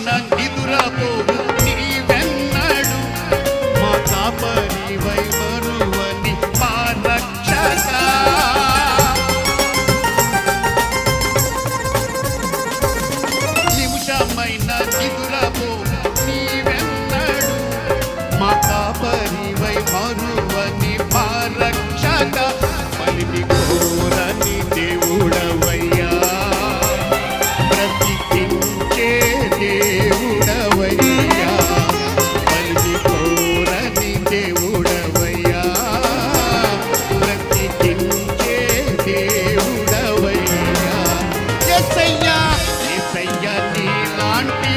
నిమిషమైన నిదురపోవు నీవెన్నడు మా కాపరివై మరువని మా రక్షక. నిమిషమైన నిదురపోవు నీవెన్నడు మా కాపరివై మరువని మా రక్షక. పలికి కోరని దేవుడవయ్యా, బ్రతికించే దేవుడవయ్యా, పలికి కోరని దేవుడవయ్యా, బ్రతికించే దేవుడవయ్యా. యేసయ్యా యేసయ్యా నీలాంటి